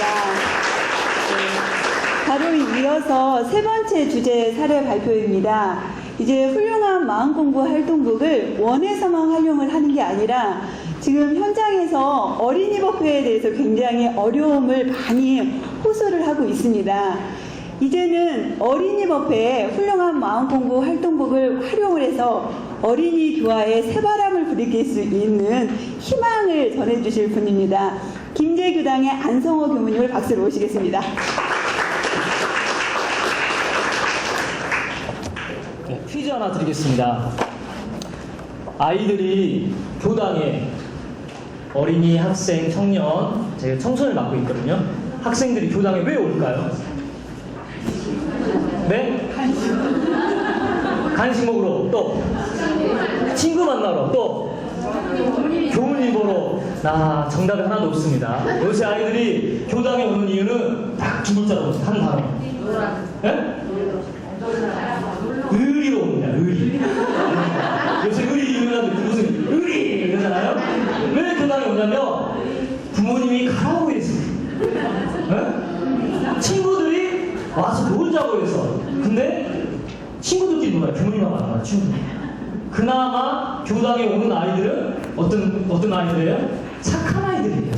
네, 바로 이어서 세 번째 주제 사례 발표입니다. 이제 훌륭한 마음공부 활동복을 원에서만 활용을 하는 게 아니라 지금 현장에서 어린이 법회에 대해서 굉장히 어려움을 많이 호소를 하고 있습니다. 이제는 어린이 법회에 훌륭한 마음공부 활동복을 활용을 해서 어린이 교화에 새바람을 불이킬 수 있는 희망을 전해주실 분입니다. 김제교당의 안성호 교무님을 박수로 모시겠습니다. 네, 퀴즈 하나 드리겠습니다. 아이들이 교당에 어린이, 학생, 청년, 제가 청소년을 맡고 있거든요. 학생들이 교당에 왜 올까요? 네? 간식 먹으러, 또 친구 만나러, 또 교무님 보러. 정답이 하나도 없습니다. 요새 아이들이 교당에 오는 이유는 딱 두 글자로 한 단어. 네? 의리로 옵니다. 의리. 요새 의리 유명한데 무슨 의리 이러잖아요. 왜 교당에 오냐면 부모님이 가라고 해서, 네? 친구들이 와서 놀자고 해서. 근데 친구들끼리 놀아요. 부모님하고 안 놀아요. 친구들. 그나마 교당에 오는 아이들은 어떤 아이들이에요? 착한 아이들이에요.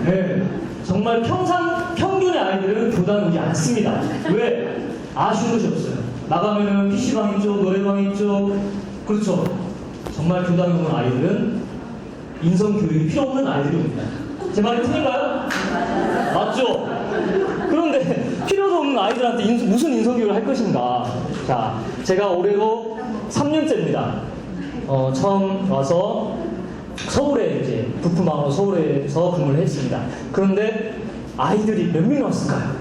네. 정말 평균의 아이들은 교당에 오지 않습니다. 왜? 아쉬운 것이 없어요. 나가면은 PC방 있죠, 노래방 있죠. 그렇죠. 정말 교당에 오는 아이들은 인성교육이 필요 없는 아이들이 옵니다. 제 말이 틀린가요? 맞죠? 그런데 필요도 없는 아이들한테 무슨 인성교육을 할 것인가. 자, 제가 올해로 3년째입니다. 처음 와서 서울에 이제 부품망으로 서울에서 근무를 했습니다. 그런데 아이들이 몇 명이 왔을까요?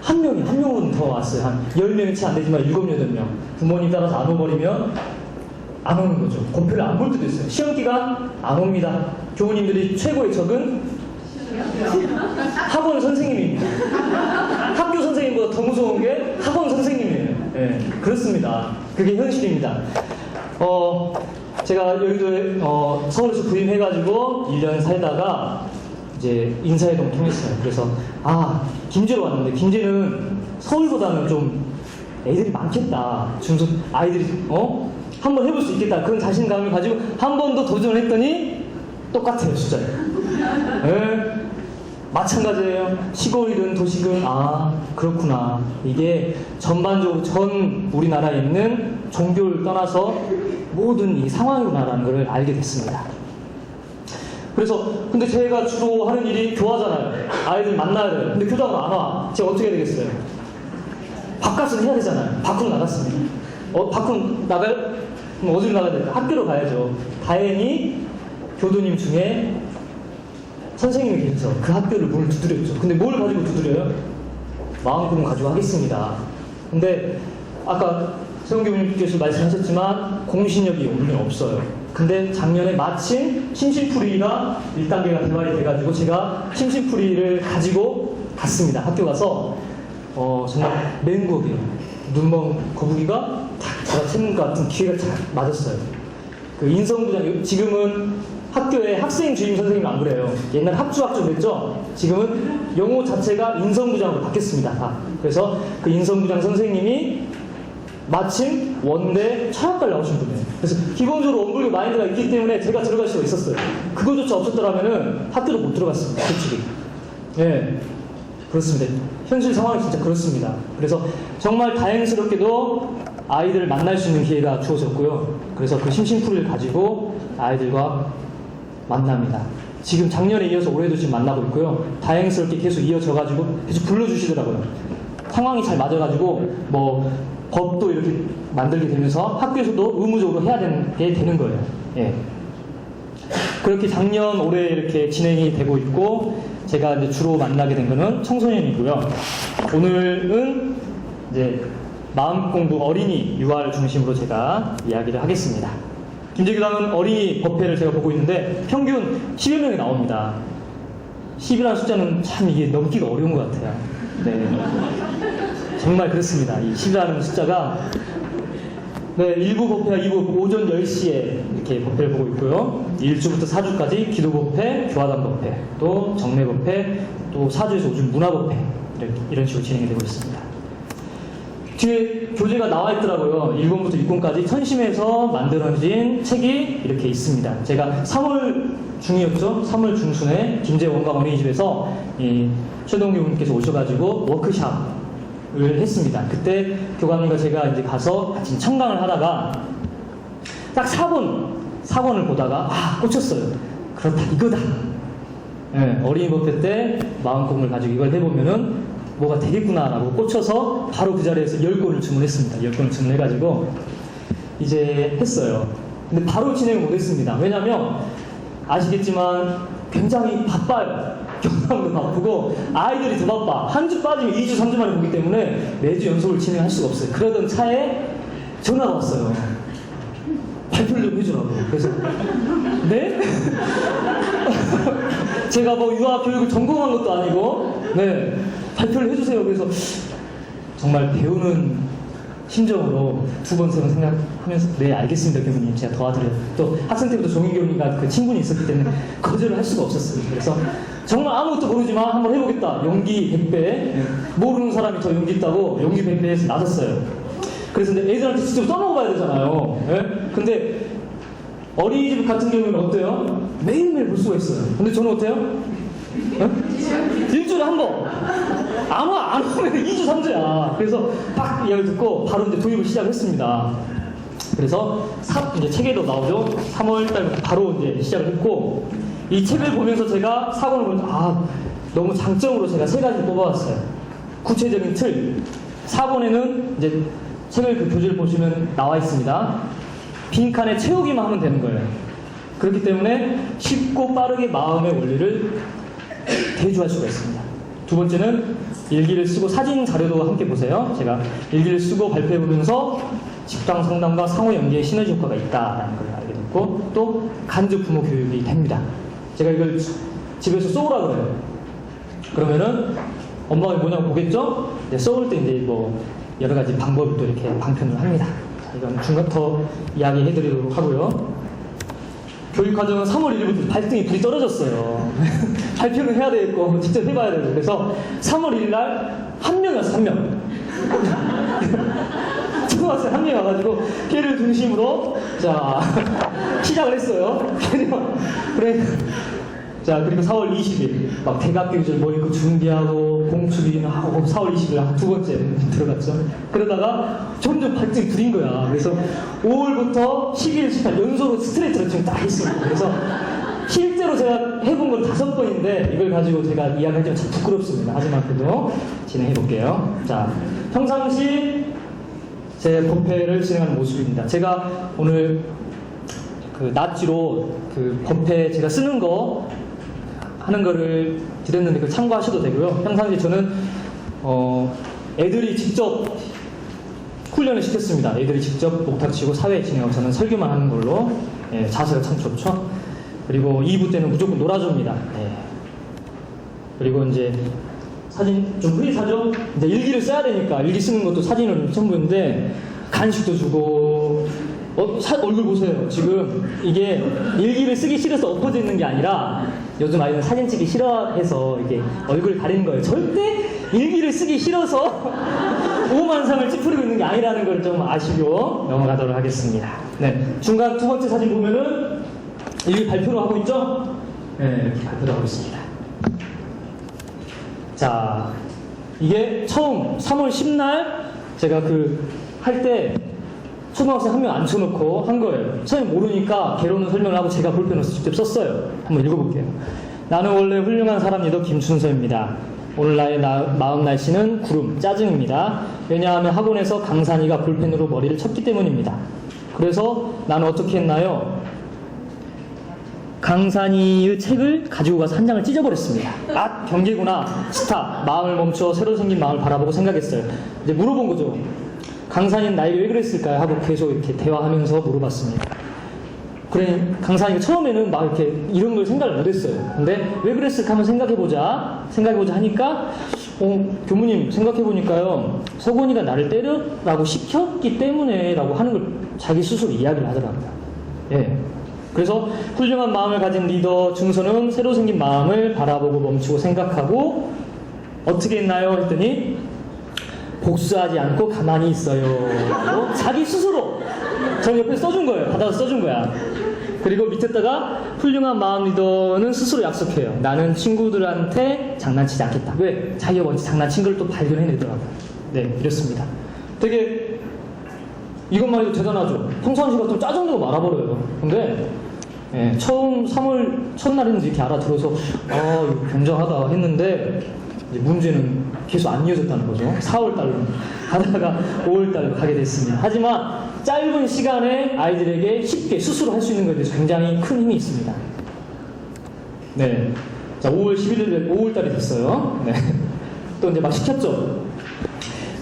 한 명은 더 왔어요. 한 10명이 채 안 되지만 7, 8명. 부모님 따라서 안 오버리면 안 오는 거죠. 공표를 안 볼 때도 있어요. 시험 기간 안 옵니다. 교우님들이 최고의 적은 학원 선생님입니다. 학교 선생님보다 더 무서운 게 학원 선생님이에요. 네, 그렇습니다. 그게 현실입니다. 제가 여의도에 서울에서 부임해가지고 1년 살다가 이제 인사이동 통했어요. 그래서 김제로 왔는데 김제는 서울보다는 좀 애들이 많겠다. 중소 아이들이 한번 해볼 수 있겠다. 그런 자신감을 가지고 한 번 더 도전을 했더니 똑같아요, 숫자가. 네. 마찬가지예요. 시골이든 도시든 그렇구나. 이게 전반적으로 전 우리나라에 있는 종교를 떠나서 모든 이 상황이구나라는 걸 알게 됐습니다. 그래서 근데 제가 주로 하는 일이 교화잖아요. 아이들 만나야 돼요. 근데 교당으로 안 와. 제가 어떻게 해야 되겠어요? 바깥은 해야 되잖아요. 밖으로 나갔습니다. 밖으로 나가요? 그럼 어디로 나가야 될까? 학교로 가야죠. 다행히 교도님 중에 선생님이 계셔서 그 학교를 문을 두드렸죠. 근데 뭘 가지고 두드려요? 마음고문 가지고 하겠습니다. 근데 아까 세훈교수님께서 말씀하셨지만 공신력이 우리는 없어요. 근데 작년에 마침 심심풀이가 1단계가 개발이 돼가지고 제가 심심풀이를 가지고 갔습니다. 학교 가서 정말 맹국이에요. 눈먼 거북이가 탁 제가 찾는 것 같은 기회가 잘 맞았어요. 그 인성부장, 지금은 학교에 학생 주임 선생님 안 그래요. 옛날 학주학 좀 했죠? 지금은 영어 자체가 인성부장으로 바뀌었습니다. 그래서 그 인성부장 선생님이 마침 원대 철학과를 나오신 분이에요. 그래서 기본적으로 원불교 마인드가 있기 때문에 제가 들어갈 수가 있었어요. 그거조차 없었더라면은 학교로 못 들어갔습니다. 솔직히. 예. 그렇습니다. 현실 상황이 진짜 그렇습니다. 그래서 정말 다행스럽게도 아이들을 만날 수 있는 기회가 주어졌고요. 그래서 그 심심풀이를 가지고 아이들과 만납니다. 지금 작년에 이어서 올해도 지금 만나고 있고요. 다행스럽게 계속 이어져가지고 계속 불러주시더라고요. 상황이 잘 맞아가지고 법도 이렇게 만들게 되면서 학교에서도 의무적으로 해야 되는 거예요. 예. 그렇게 작년, 올해 이렇게 진행이 되고 있고, 제가 이제 주로 만나게 된 거는 청소년이고요. 오늘은 이제 마음공부 어린이 유아를 중심으로 제가 이야기를 하겠습니다. 김제교당은 어린이 법회를 제가 보고 있는데 평균 10여 명이 나옵니다. 10이라는 숫자는 참 이게 넘기가 어려운 것 같아요. 네. 정말 그렇습니다. 이 10이라는 숫자가 네, 1부 법회와 2부 오전 10시에 이렇게 법회를 보고 있고요. 1주부터 4주까지 기도 법회, 교화단 법회, 또 정례 법회, 또 사주에서 요즘 문화법회 이런 식으로 진행이 되고 있습니다. 뒤에 교재가 나와 있더라고요. 1권부터 6권까지 천심에서 만들어진 책이 이렇게 있습니다. 제가 3월 중이었죠. 3월 중순에 김제원과 어린이집에서 이 최동규 교수님께서 오셔가지고 워크샵을 했습니다. 그때 교관님과 제가 이제 가서 같이 청강을 하다가 딱 4권을 보다가 꽂혔어요. 그렇다, 이거다. 네, 어린이법회 때 마음공을 가지고 이걸 해보면은 뭐가 되겠구나라고 꽂혀서 바로 그 자리에서 10권을 주문했습니다. 10권을 주문해가지고 이제 했어요. 근데 바로 진행을 못했습니다. 왜냐면 아시겠지만 굉장히 바빠요. 경남도 바쁘고 아이들이 더 바빠. 한 주 빠지면 2주, 3주 만에 보기 때문에 매주 연속을 진행할 수가 없어요. 그러던 차에 전화가 왔어요. 발표를 좀 해주라고. 그래서 네? 제가 뭐 유아 교육을 전공한 것도 아니고 네, 발표를 해주세요. 그래서 정말 배우는 심정으로 두 번, 세 번 생각하면서 네, 알겠습니다, 교수님. 제가 도와드려요. 또 학생 때부터 종인 교수님과 그 친분이 있었기 때문에 거절을 할 수가 없었어요. 그래서 정말 아무것도 모르지만 한번 해보겠다. 용기 100배. 모르는 사람이 더 용기 있다고 용기 100배에서 나섰어요. 그래서 근데 애들한테 직접 써먹어봐야 되잖아요. 예? 근데 어린이집 같은 경우는 어때요? 매일매일 볼 수가 있어요. 근데 저는 어때요? 예? 일주일에 한 번. 아마 안 오면 2주, 3주야. 그래서 딱 이야기 듣고 바로 이제 도입을 시작했습니다. 그래서 이제 책에도 나오죠. 3월 달부터 바로 이제 시작을 했고, 이 책을 보면서 제가 사고를 보면서 너무 장점으로 제가 3가지 뽑아왔어요. 구체적인 틀. 4권에는 이제 책을 그 교재를 보시면 나와 있습니다. 빈칸에 채우기만 하면 되는 거예요. 그렇기 때문에 쉽고 빠르게 마음의 원리를 대주할 수가 있습니다. 두 번째는 일기를 쓰고 사진 자료도 함께 보세요. 제가 일기를 쓰고 발표해보면서 집단 상담과 상호 연계의 시너지 효과가 있다는 걸 알게 됐고, 또 간접 부모 교육이 됩니다. 제가 이걸 집에서 써오라 그래요. 그러면은 엄마가 뭐냐고 보겠죠? 네, 써올 때 이제 뭐 여러 가지 방법을 또 이렇게 방편을 합니다. 자, 이건 중간 더 이야기해드리도록 하고요. 교육과정은 3월 1일부터 발등에 불이 떨어졌어요. 발표는 해야 되겠고 직접 해봐야 되고, 그래서 3월 1일 날 한 명이 왔어요. 1명. 초등학생 한 명이 와가지고 걔를 중심으로 자 시작을 했어요. 그래. 자, 그리고 4월 20일 막 대각교육을 뭐 이거 준비하고 공수기는 하고 4월 20일 두 번째 들어갔죠. 그러다가 점점 발등이 불인 거야. 그래서 5월부터 12일, 18일 연속으로 스트레이트를 지금 딱 했습니다. 그래서 실제로 제가 해본 건 5번인데 이걸 가지고 제가 이야기하기가 참 부끄럽습니다. 하지만 그래도 진행해 볼게요. 자, 평상시 제 법회를 진행하는 모습입니다. 제가 오늘 그 낫지로 그 법회 제가 쓰는 거 하는 거를 드렸는데 그걸 참고하셔도 되고요. 평상시 저는 애들이 직접 훈련을 시켰습니다. 애들이 직접 목탁 치고 사회 진행하고 저는 설교만 하는 걸로. 예, 자세가 참 좋죠. 그리고 2부 때는 무조건 놀아줍니다. 예. 그리고 이제 사진 좀 흐릿하죠? 이제 일기를 써야 되니까 일기 쓰는 것도 사진을 첨부했는데 간식도 주고 얼굴 보세요. 지금 이게 일기를 쓰기 싫어서 엎어져 있는 게 아니라 요즘 아이는 사진 찍기 싫어해서 이게 얼굴 가리는 거예요. 절대 일기를 쓰기 싫어서 오만상을 찌푸리고 있는 게 아니라는 걸 좀 아시고 넘어가도록 하겠습니다. 네, 중간 두 번째 사진 보면은 일기 발표를 하고 있죠? 네, 이렇게 발표를 하고 있습니다. 자, 이게 처음 3월 10날 제가 할 때 초등학생 한 명 앉혀놓고 한 거예요. 처음에 모르니까 개론을 설명을 하고 제가 볼펜으로 직접 썼어요. 한번 읽어볼게요. 나는 원래 훌륭한 사람 리더 김춘서입니다. 오늘 나의 마음 날씨는 구름, 짜증입니다. 왜냐하면 학원에서 강산이가 볼펜으로 머리를 쳤기 때문입니다. 그래서 나는 어떻게 했나요? 강산이의 책을 가지고 가서 한 장을 찢어버렸습니다. 아, 경계구나. 스탑. 마음을 멈춰 새로 생긴 마음을 바라보고 생각했어요. 이제 물어본 거죠. 강산이는 나에게 왜 그랬을까요? 하고 계속 이렇게 대화하면서 물어봤습니다. 그래, 강산이가 처음에는 막 이렇게 이런 걸 생각을 못했어요. 근데 왜 그랬을까 한번 생각해보자 하니까 교무님 생각해보니까요, 서건이가 나를 때려라고 시켰기 때문에 라고 하는 걸 자기 스스로 이야기를 하더라고요. 예. 그래서 훌륭한 마음을 가진 리더 준서는 새로 생긴 마음을 바라보고 멈추고 생각하고 어떻게 했나요? 했더니 복수하지 않고 가만히 있어요. 라고 자기 스스로 저 옆에 써준 거예요. 받아서 써준 거야. 그리고 밑에다가 훌륭한 마음 리더는 스스로 약속해요. 나는 친구들한테 장난치지 않겠다. 왜? 자기가 먼저 장난친 걸 또 발견해내더라고요. 네, 이렇습니다. 되게 이것만 해도 대단하죠. 평상시 같으면 짜증내고 말아버려요. 근데 예, 처음 3월 첫날인지 이렇게 알아들어서 이거 굉장하다 했는데 이제 문제는 계속 안 이어졌다는 거죠. 4월달로 가다가 5월달로 가게 됐습니다. 하지만 짧은 시간에 아이들에게 쉽게 스스로 할 수 있는 것에 대해서 굉장히 큰 힘이 있습니다. 네, 자 5월 11일 5월달이 됐어요. 네, 또 이제 막 시켰죠.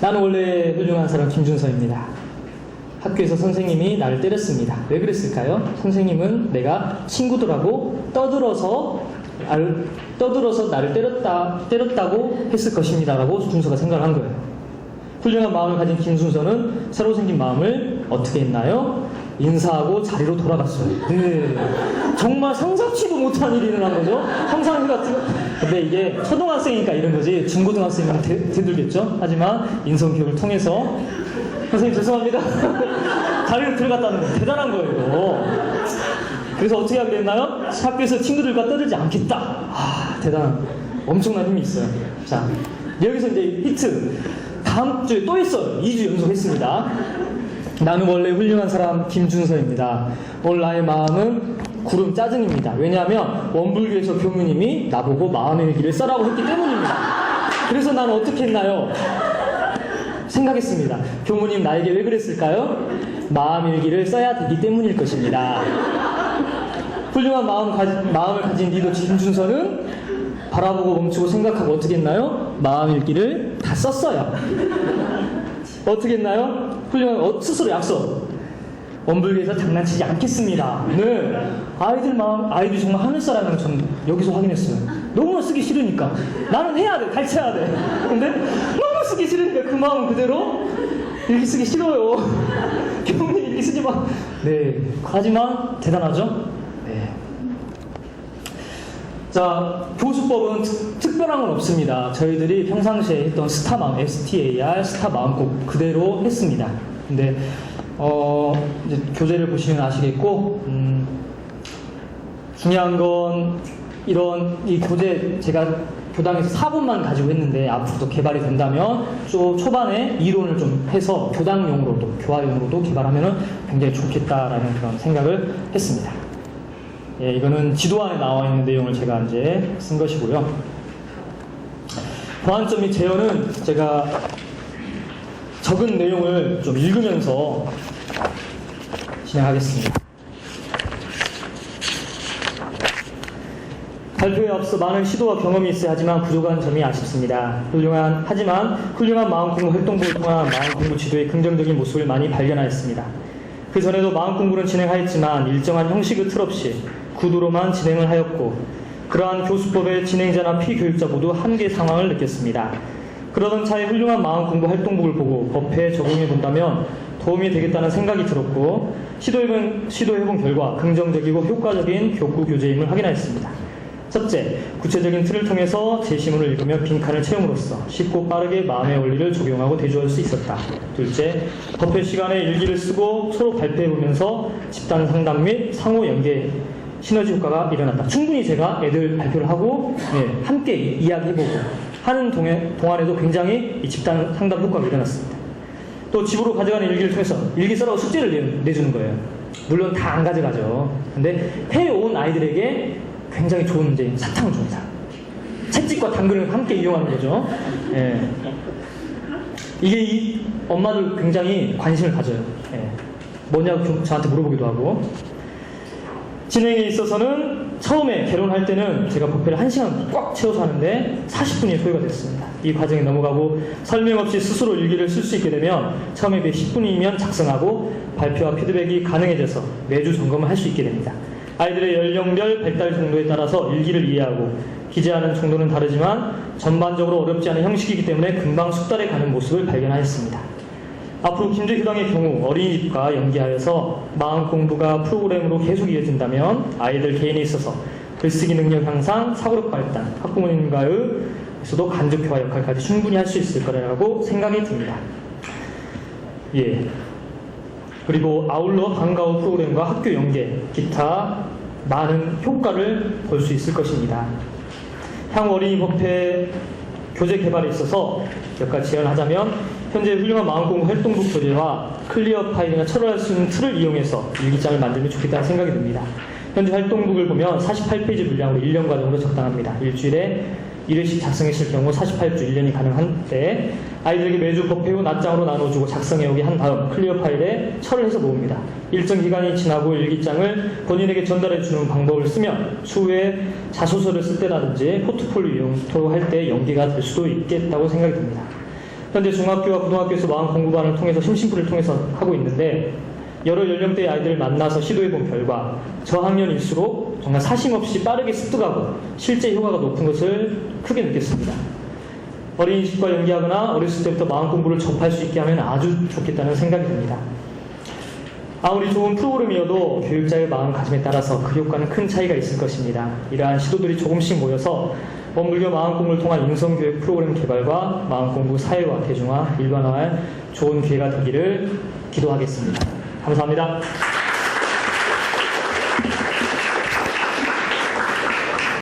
나는 원래 훌륭한 사람 김준서입니다. 학교에서 선생님이 나를 때렸습니다. 왜 그랬을까요? 선생님은 내가 친구들하고 떠들어서 나를 때렸다고 했을 것입니다. 라고 준서가 생각을 한 거예요. 훌륭한 마음을 가진 김준서는 새로 생긴 마음을 어떻게 했나요? 인사하고 자리로 돌아갔어요. 네. 정말 상상치도 못한 일이 일어난 거죠. 상상이 같은 거. 근데 이게 초등학생이니까 이런 거지 중고등학생이면 대들겠죠. 하지만 인성교육을 통해서 선생님 죄송합니다. 자리로 들어갔다는 거 대단한 거예요. 그래서 어떻게 하게 됐나요? 학교에서 친구들과 떠들지 않겠다. 대단한 엄청난 힘이 있어요. 자, 여기서 이제 히트. 다음 주에 또 했어요. 2주 연속 했습니다. 나는 원래 훌륭한 사람 김준서입니다. 오늘 나의 마음은 구름 짜증입니다. 왜냐하면 원불교에서 교무님이 나보고 마음의 일기를 써라고 했기 때문입니다. 그래서 나는 어떻게 했나요? 생각했습니다. 교무님 나에게 왜 그랬을까요? 마음일기를 써야 되기 때문일 것입니다. 훌륭한 마음을 가진 리더 김준서는 바라보고 멈추고 생각하고 어떻게 했나요? 마음일기를 다 썼어요. 어떻게 했나요? 훌륭한 스스로 약속. 원불교에서 장난치지 않겠습니다. 네. 아이들이 정말 하늘사람을 전 여기서 확인했어요. 너무나 쓰기 싫으니까. 나는 해야 돼. 가르쳐야 돼. 근데 너무 쓰기 싫으니까 그 마음은 그대로 일기 쓰기 싫어요. 교무님 일기 쓰지 마. 네. 하지만 대단하죠? 네. 자, 교수법은 특별한 건 없습니다. 저희들이 평상시에 했던 스타마음, STAR, 스타마음곡 그대로 했습니다. 근데 이제 교재를 보시면 아시겠고, 중요한 건 이 교재 제가 교당에서 4분만 가지고 했는데 앞으로도 개발이 된다면 초반에 이론을 좀 해서 교당용으로도 교화용으로도 개발하면 굉장히 좋겠다라는 그런 생각을 했습니다. 예, 이거는 지도안에 나와 있는 내용을 제가 이제 쓴 것이고요. 보완점 및 제어는 제가 적은 내용을 좀 읽으면서 진행하겠습니다. 발표에 앞서 많은 시도와 경험이 있어야 하지만 부족한 점이 아쉽습니다. 하지만 훌륭한 마음공부 활동부를 통한 마음공부 지도의 긍정적인 모습을 많이 발견하였습니다. 그 전에도 마음공부는 진행하였지만 일정한 형식의 틀 없이 구두로만 진행을 하였고, 그러한 교수법의 진행자나 피교육자 모두 한계 상황을 느꼈습니다. 그러던 차에 훌륭한 마음공부 활동복을 보고 법회에 적용해 본다면 도움이 되겠다는 생각이 들었고, 시도해본 결과 긍정적이고 효과적인 교구 교재임을 확인하였습니다. 첫째, 구체적인 틀을 통해서 제시문을 읽으며 빈칸을 채움으로써 쉽고 빠르게 마음의 원리를 적용하고 대조할 수 있었다. 둘째, 법회 시간에 일기를 쓰고 서로 발표해보면서 집단 상담 및 상호 연계 시너지 효과가 일어났다. 충분히 제가 애들 발표를 하고 함께 이야기해보고 하는 동안에도 굉장히 이 집단 상담 효과가 일어났습니다. 또 집으로 가져가는 일기를 통해서 일기 써라고 숙제를 내주는 거예요. 물론 다 안 가져가죠. 근데 해온 아이들에게 굉장히 좋은 이제 사탕을 줍니다. 채찍과 당근을 함께 이용하는 거죠. 예. 이게 엄마들 굉장히 관심을 가져요. 예. 뭐냐고 저한테 물어보기도 하고. 진행에 있어서는 처음에 개론할 때는 제가 법회를 1시간 꽉 채워서 하는데 40분이 소요가 됐습니다. 이 과정에 넘어가고 설명 없이 스스로 일기를 쓸 수 있게 되면 처음에 비해 10분이면 작성하고 발표와 피드백이 가능해져서 매주 점검을 할 수 있게 됩니다. 아이들의 연령별 발달 정도에 따라서 일기를 이해하고 기재하는 정도는 다르지만 전반적으로 어렵지 않은 형식이기 때문에 금방 숙달해 가는 모습을 발견하였습니다. 앞으로 김제교당의 경우 어린이집과 연계하여서 마음 공부가 프로그램으로 계속 이어진다면 아이들 개인에 있어서 글쓰기 능력 향상, 사고력 발달, 학부모님과의서도 간접교화 역할까지 충분히 할 수 있을 거라고 생각이 듭니다. 예. 그리고 아울러 방과 후 프로그램과 학교 연계, 기타 많은 효과를 볼 수 있을 것입니다. 향후 어린이 법회 교재 개발에 있어서 몇 가지 제안을 하자면 현재 훌륭한 마음공부 활동북 교재와 클리어 파일이나 철회할 수 있는 틀을 이용해서 일기장을 만들면 좋겠다는 생각이 듭니다. 현재 활동북을 보면 48페이지 분량으로 1년 과정으로 적당합니다. 일주일에 1회씩 작성했을 경우 48주 1년이 가능한데 아이들에게 매주 법회 후 낮장으로 나눠주고 작성해오게 한 다음 클리어 파일에 철을 해서 모읍니다. 일정 기간이 지나고 일기장을 본인에게 전달해주는 방법을 쓰면 추후에 자소서를 쓸 때라든지 포트폴리오 용토 할 때 연계가 될 수도 있겠다고 생각이 듭니다. 현재 중학교와 고등학교에서 마음 공부반을 통해서 심심풀이를 통해서 하고 있는데 여러 연령대의 아이들을 만나서 시도해본 결과 저학년일수록 정말 사심없이 빠르게 습득하고 실제 효과가 높은 것을 크게 느꼈습니다. 어린이집과 연계하거나 어렸을 때부터 마음 공부를 접할 수 있게 하면 아주 좋겠다는 생각이 듭니다. 아무리 좋은 프로그램이어도 교육자의 마음가짐에 따라서 그 효과는 큰 차이가 있을 것입니다. 이러한 시도들이 조금씩 모여서 원불교 마음공부를 통한 인성교육 프로그램 개발과 마음공부 사회화, 대중화, 일반화할 좋은 기회가 되기를 기도하겠습니다. 감사합니다.